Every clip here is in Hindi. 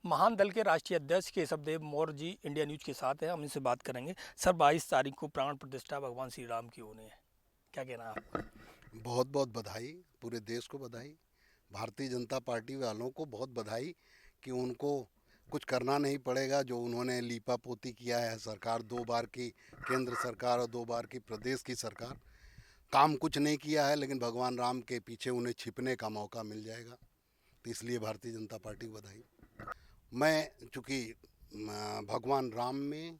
महान दल के राष्ट्रीय अध्यक्ष केशवदेव मौर्य जी इंडिया न्यूज के साथ हैं। हम इनसे बात करेंगे। सर, 22 तारीख को प्राण प्रतिष्ठा भगवान श्री राम की होनी है, क्या कहना है आपका? बहुत बहुत बधाई, पूरे देश को बधाई। भारतीय जनता पार्टी वालों को बहुत बधाई कि उनको कुछ करना नहीं पड़ेगा। जो उन्होंने लीपा पोती किया है, सरकार 2 बार की केंद्र सरकार और 2 बार की प्रदेश की सरकार, काम कुछ नहीं किया है, लेकिन भगवान राम के पीछे उन्हें छिपने का मौका मिल जाएगा। तो इसलिए भारतीय जनता पार्टी को बधाई। मैं चूँकि भगवान राम में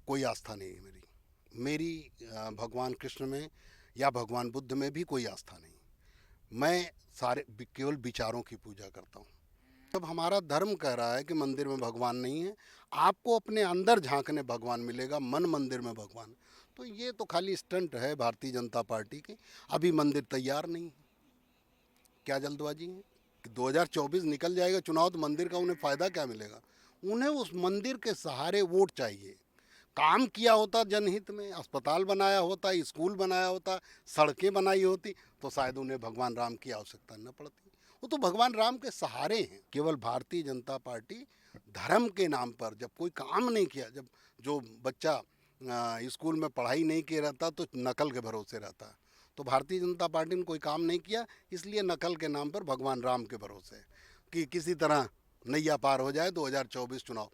कोई आस्था नहीं है मेरी मेरी भगवान कृष्ण में या भगवान बुद्ध में भी कोई आस्था नहीं। मैं सारे केवल विचारों की पूजा करता हूँ। जब हमारा धर्म कह रहा है कि मंदिर में भगवान नहीं है, आपको अपने अंदर झांकने भगवान मिलेगा, मन मंदिर में भगवान। तो ये तो खाली स्टंट है भारतीय जनता पार्टी की। अभी मंदिर तैयार नहीं है, क्या जल्दबाजी है कि 2024 निकल जाएगा चुनाव तो मंदिर का उन्हें फ़ायदा क्या मिलेगा? उन्हें उस मंदिर के सहारे वोट चाहिए। काम किया होता जनहित में, अस्पताल बनाया होता, स्कूल बनाया होता, सड़कें बनाई होती, तो शायद उन्हें भगवान राम की आवश्यकता न पड़ती। वो तो भगवान राम के सहारे हैं। केवल भारतीय जनता पार्टी धर्म के नाम पर जब कोई काम नहीं किया, जब जो बच्चा स्कूल में पढ़ाई नहीं किया रहता तो नकल के भरोसे रहता है। तो भारतीय जनता पार्टी ने कोई काम नहीं किया, इसलिए नकल के नाम पर भगवान राम के भरोसे है कि किसी तरह नैया पार हो जाए 2024 चुनाव।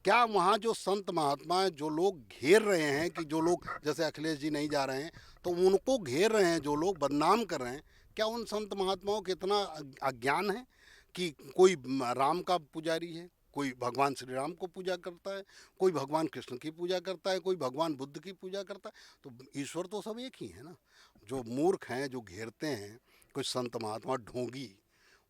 क्या वहाँ जो संत महात्मा हैं, जो लोग घेर रहे हैं कि जो लोग जैसे अखिलेश जी नहीं जा रहे हैं तो उनको घेर रहे हैं, जो लोग बदनाम कर रहे हैं, क्या उन संत महात्माओं को इतना अज्ञान है कि कोई राम का पुजारी है, कोई भगवान श्री राम को पूजा करता है, कोई भगवान कृष्ण की पूजा करता है, कोई भगवान बुद्ध की पूजा करता है? तो ईश्वर तो सब एक ही है ना। जो मूर्ख हैं, जो घेरते हैं कुछ संत महात्मा ढोंगी,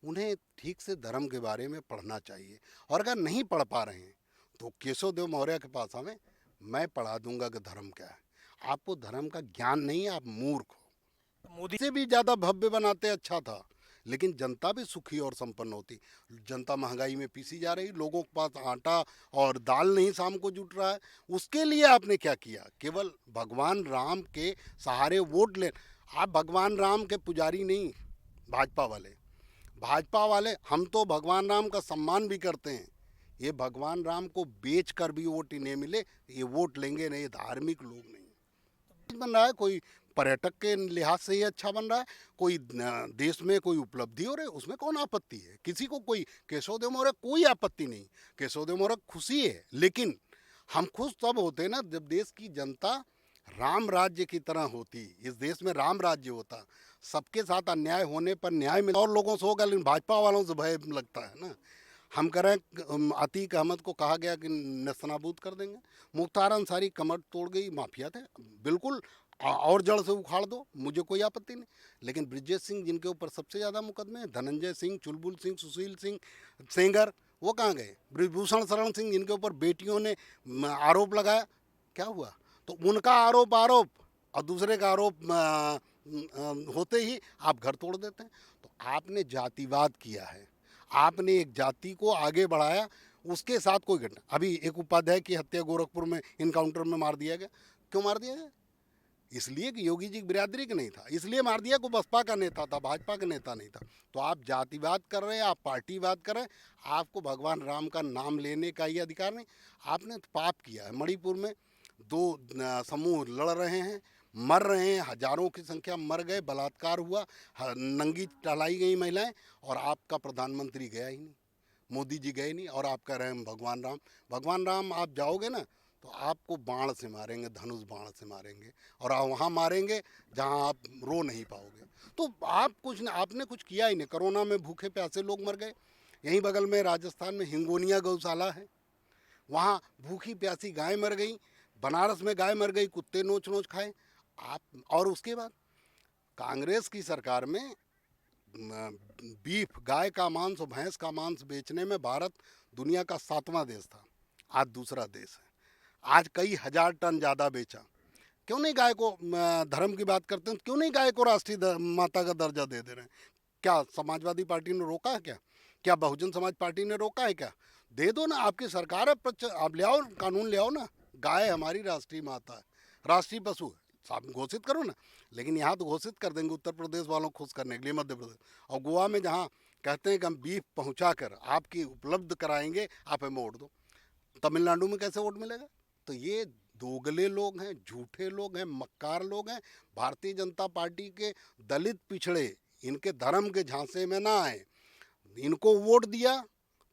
उन्हें ठीक से धर्म के बारे में पढ़ना चाहिए। और अगर नहीं पढ़ पा रहे हैं तो केशव देव मौर्य के पास आवे, मैं पढ़ा दूंगा कि धर्म क्या है। आपको धर्म का ज्ञान नहीं है, आप मूर्ख हो। मोदी से भी ज़्यादा भव्य बनाते अच्छा था, लेकिन जनता भी सुखी और संपन्न होती। जनता महंगाई में पीसी जा रही, लोगों के पास आटा और दाल नहीं शाम को जुट रहा है। उसके लिए आपने क्या किया? केवल भगवान राम के सहारे वोट ले। आप भगवान राम के पुजारी नहीं, भाजपा वाले हम तो भगवान राम का सम्मान भी करते हैं। ये भगवान राम को बेच कर भी वोट इन्हें मिले, ये वोट लेंगे नहीं, ये धार्मिक लोग नहीं। बन रहा है कोई पर्यटक के लिहाज से ही अच्छा बन रहा है, कोई देश में कोई उपलब्धि हो रही है, उसमें कौन आपत्ति है? किसी को कोई केशव देव मौर्य कोई आपत्ति नहीं। केशव देव मौर्य खुशी है, लेकिन हम खुश तब होते ना जब देश की जनता राम राज्य की तरह होती। इस देश में राम राज्य होता, सबके साथ अन्याय होने पर न्याय मिला और लोगों से होगा, लेकिन भाजपा वालों से भय लगता है ना। हम कह रहे हैं अतीक अहमद को कहा गया कि नेस्तनाबूद कर देंगे। मुख्तार अंसारी कमर तोड़ गई, माफिया थे, बिल्कुल और जड़ से उखाड़ दो, मुझे कोई आपत्ति नहीं। लेकिन ब्रिजेश सिंह जिनके ऊपर सबसे ज़्यादा मुकदमे हैं, धनंजय सिंह, चुलबुल सिंह, सुशील सिंह सेंगर, वो कहाँ गए? ब्रिजभूषण शरण सिंह जिनके ऊपर बेटियों ने आरोप लगाया, क्या हुआ? तो उनका आरोप और दूसरे का आरोप होते ही आप घर तोड़ देते हैं। तो आपने जातिवाद किया है, आपने एक जाति को आगे बढ़ाया, उसके साथ कोई घटना। अभी एक उपाध्याय की हत्या गोरखपुर में इनकाउंटर में मार दिया गया। क्यों मार दिया गया? इसलिए कि योगी जी की बिरादरी का नहीं था, इसलिए मार दिया को बसपा का नेता था, भाजपा का नेता नहीं था। तो आप जातिवाद कर रहे हैं, आप पार्टीवाद कर रहे हैं। आपको भगवान राम का नाम लेने का ही अधिकार नहीं। आपने तो पाप किया है। मणिपुर में 2 समूह लड़ रहे हैं, मर रहे हैं, हजारों की संख्या मर गए, बलात्कार हुआ, नंगी टहलाई गई महिलाएं, और आपका प्रधानमंत्री गया ही नहीं, मोदी जी गए नहीं, और आप कह रहे हैं भगवान राम आप जाओगे ना तो आपको बाण से मारेंगे, धनुष बाण से मारेंगे, और आप वहाँ मारेंगे जहाँ आप रो नहीं पाओगे। तो आप कुछ न, आपने कुछ किया ही नहीं। कोरोना में भूखे प्यासे लोग मर गए। यहीं बगल में राजस्थान में हिंगोनिया गौशाला है, वहाँ भूखी प्यासी गाय मर गई। बनारस में गाय मर गई, कुत्ते नोच नोच खाए आप। और उसके बाद कांग्रेस की सरकार में बीफ, गाय का मांस और भैंस का मांस बेचने में भारत दुनिया का 7वां देश था, आज दूसरा देश है। आज कई हजार टन ज़्यादा बेचा। क्यों नहीं गाय को, धर्म की बात करते हैं, क्यों नहीं गाय को राष्ट्रीय माता का दर्जा दे दे रहे हैं? क्या समाजवादी पार्टी ने रोका है क्या? क्या बहुजन समाज पार्टी ने रोका है क्या? दे दो ना, आपकी सरकार है, आप ले आओ, कानून ले आओ ना। गाय हमारी राष्ट्रीय माता है, राष्ट्रीय पशु है, आप घोषित करो ना। लेकिन यहाँ तो घोषित कर देंगे उत्तर प्रदेश वालों को खुश करने के लिए, मध्य प्रदेश और गोवा में, जहाँ कहते हैं कि हम बीफ पहुंचाकर आपकी उपलब्ध कराएंगे, आप हमें वोट दो। तमिलनाडु में कैसे वोट मिलेगा? तो ये दोगले लोग हैं, झूठे लोग हैं, मक्कार लोग हैं। भारतीय जनता पार्टी के दलित पिछड़े इनके धर्म के झांसे में ना आए। इनको वोट दिया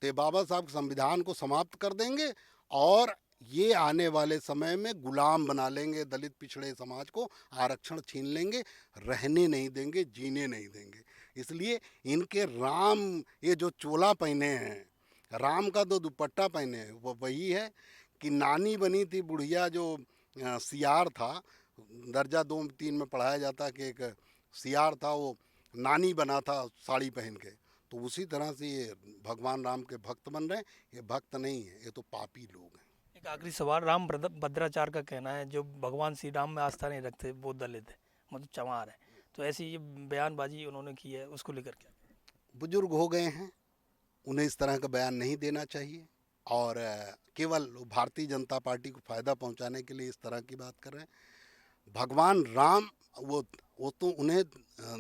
तो ये बाबा साहब के संविधान को समाप्त कर देंगे और ये आने वाले समय में गुलाम बना लेंगे दलित पिछड़े समाज को, आरक्षण छीन लेंगे, रहने नहीं देंगे, जीने नहीं देंगे। इसलिए इनके राम ये जो चोला पहने हैं, राम का जो दुपट्टा पहने हैं, वो वही है कि नानी बनी थी बुढ़िया जो सियार था, दर्जा 2-3 में पढ़ाया जाता कि एक सियार था वो नानी बना था साड़ी पहन के। तो उसी तरह से ये भगवान राम के भक्त बन रहे हैं। ये भक्त नहीं है, ये तो पापी लोग हैं। एक आखिरी सवाल, राम भद्राचार्य का कहना है जो भगवान श्री राम में आस्था नहीं रखते वो दलित है, मतलब चमार है। तो ऐसी ये बयानबाजी उन्होंने की है, उसको लेकर क्या? बुजुर्ग हो गए हैं, उन्हें इस तरह का बयान नहीं देना चाहिए और केवल भारतीय जनता पार्टी को फ़ायदा पहुंचाने के लिए इस तरह की बात कर रहे हैं। भगवान राम वो तो उन्हें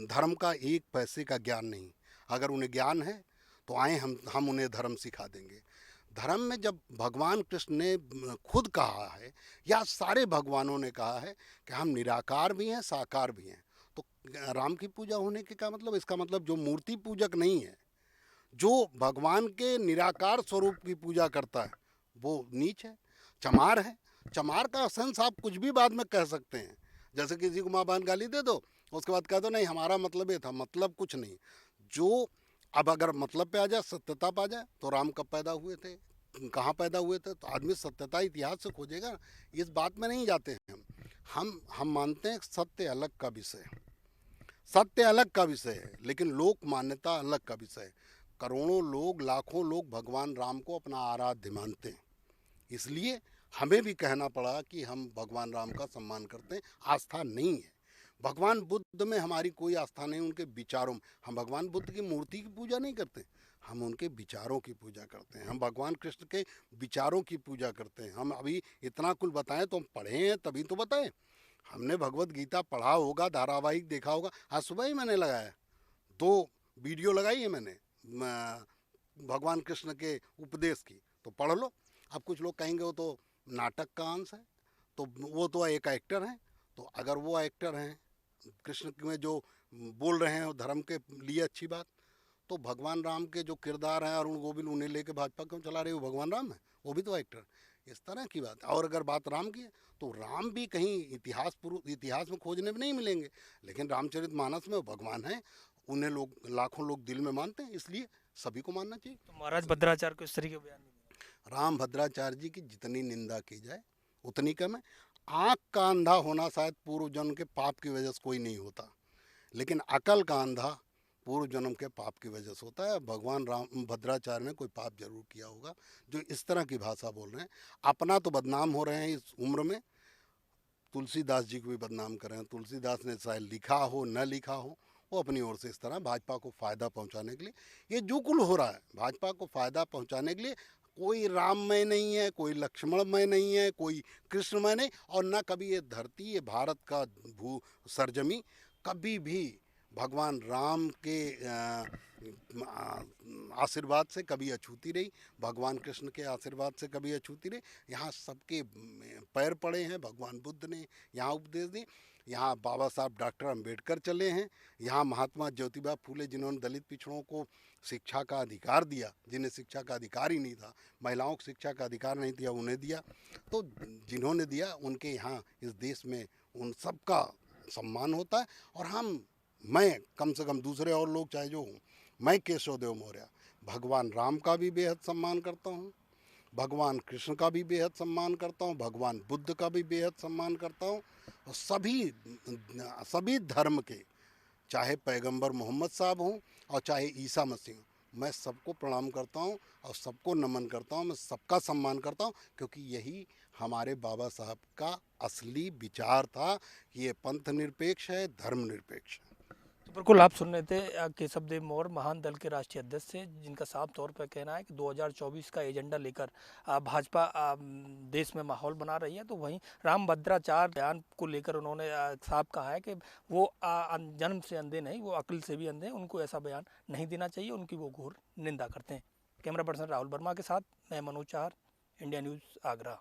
धर्म का एक पैसे का ज्ञान नहीं। अगर उन्हें ज्ञान है तो आए हम उन्हें धर्म सिखा देंगे। धर्म में जब भगवान कृष्ण ने खुद कहा है या सारे भगवानों ने कहा है कि हम निराकार भी हैं, साकार भी हैं, तो राम की पूजा होने के क्या मतलब? इसका मतलब जो मूर्ति पूजक नहीं है, जो भगवान के निराकार स्वरूप की पूजा करता है, वो नीच है, चमार है। चमार का सेंस आप कुछ भी बाद में कह सकते हैं। जैसे किसी को माँ बहन गाली दे दो, उसके बाद कह दो नहीं हमारा मतलब ये था, मतलब कुछ नहीं। जो अब अगर मतलब पे आ जाए, सत्यता पे आ जाए, तो राम कब पैदा हुए थे, कहाँ पैदा हुए थे, तो आदमी सत्यता इतिहास से खोजेगा। इस बात में नहीं जाते हैं हम मानते हैं सत्य अलग का विषय, सत्य अलग का विषय है, लेकिन लोक मान्यता अलग का विषय है। करोड़ों लोग, लाखों लोग भगवान राम को अपना आराध्य मानते हैं, इसलिए हमें भी कहना पड़ा कि हम भगवान राम का सम्मान करते हैं। आस्था नहीं है भगवान बुद्ध में, हमारी कोई आस्था नहीं उनके विचारों में। हम भगवान बुद्ध की मूर्ति की पूजा नहीं करते, हम उनके विचारों की पूजा करते हैं। हम भगवान कृष्ण के विचारों की पूजा करते हैं। हम अभी इतना कुल बताएं तो हम पढ़े हैं तभी तो बताएं। हमने भगवत गीता पढ़ा होगा, धारावाहिक देखा होगा। आज सुबह ही मैंने लगाया, 2 वीडियो लगाई है मैंने भगवान कृष्ण के उपदेश की, तो पढ़ लो। अब कुछ लोग कहेंगे वो तो नाटक का अंश है, तो वो तो एक एक्टर हैं। तो अगर वो एक्टर हैं, कृष्ण में जो बोल रहे हैं धर्म के लिए अच्छी बात, तो भगवान राम के जो किरदार हैं अरुण गोविल, उन्हें लेके भाजपा क्यों चला रही हो? भगवान राम है, वो भी तो एक्टर। इस तरह की बात। और अगर बात राम की है तो राम भी कहीं इतिहास में खोजने में नहीं मिलेंगे, लेकिन रामचरितमानस में वो भगवान हैं। उन्हें लोग, लाखों लोग दिल में मानते हैं, इसलिए सभी को मानना चाहिए। तो महाराज भद्राचार्य को इस तरीके बयान नहीं देना। राम भद्राचार्य जी की जितनी निंदा की जाए उतनी कम है। आँख का अंधा होना शायद पूर्व जन्म के पाप की वजह से कोई नहीं होता, लेकिन अकल का अंधा पूर्व जन्म के पाप की वजह से होता है। भगवान राम भद्राचार्य ने कोई पाप जरूर किया होगा जो इस तरह की भाषा बोल रहे हैं। अपना तो बदनाम हो रहे हैं इस उम्र में, तुलसीदास जी को भी बदनाम कर रहे हैं। तुलसीदास ने चाहे लिखा हो न लिखा हो, वो अपनी ओर से इस तरह भाजपा को फ़ायदा पहुंचाने के लिए ये जो कुल हो रहा है, भाजपा को फ़ायदा पहुंचाने के लिए। कोई राममय नहीं है, कोई लक्ष्मणमय नहीं है, कोई कृष्णमय नहीं, और न कभी ये धरती, ये भारत का भू सरजमी कभी भी भगवान राम के आशीर्वाद से कभी अछूती रही, भगवान कृष्ण के आशीर्वाद से कभी अछूती रही। यहाँ सबके पैर पड़े हैं, भगवान बुद्ध ने यहाँ उपदेश दिए। यहाँ बाबा साहब डॉक्टर अंबेडकर चले हैं, यहाँ महात्मा ज्योतिबा फूले जिन्होंने दलित पिछड़ों को शिक्षा का अधिकार दिया, जिन्हें शिक्षा का अधिकार ही नहीं था, महिलाओं को शिक्षा का अधिकार नहीं दिया, उन्हें दिया। तो जिन्होंने दिया उनके यहाँ इस देश में उन सब का सम्मान होता है। और मैं कम से कम, दूसरे और लोग चाहे जो हों, मैं केशव देव मौर्य भगवान राम का भी बेहद सम्मान करता हूँ, भगवान कृष्ण का भी बेहद सम्मान करता हूँ, भगवान बुद्ध का भी बेहद सम्मान करता हूँ। और सभी धर्म के, चाहे पैगंबर मोहम्मद साहब हों और चाहे ईसा मसीह हों, मैं सबको प्रणाम करता हूँ और सबको नमन करता हूँ। मैं सबका सम्मान करता हूँ, क्योंकि यही हमारे बाबा साहब का असली विचार था कि ये पंथ निरपेक्ष है, धर्म निरपेक्ष है। बिल्कुल आप सुन रहे थे केशव देव मौर्य महान दल के राष्ट्रीय अध्यक्ष थे, जिनका साफ तौर पर कहना है कि 2024 का एजेंडा लेकर भाजपा देश में माहौल बना रही है। तो वहीं रामभद्राचार्य बयान को लेकर उन्होंने साफ कहा है कि वो जन्म से अंधे नहीं, वो अक्ल से भी अंधे हैं, उनको ऐसा बयान नहीं देना चाहिए, उनकी वो घोर निंदा करते हैं। कैमरा पर्सन राहुल वर्मा के साथ मैं मनोज चाहर, इंडिया न्यूज़ आगरा।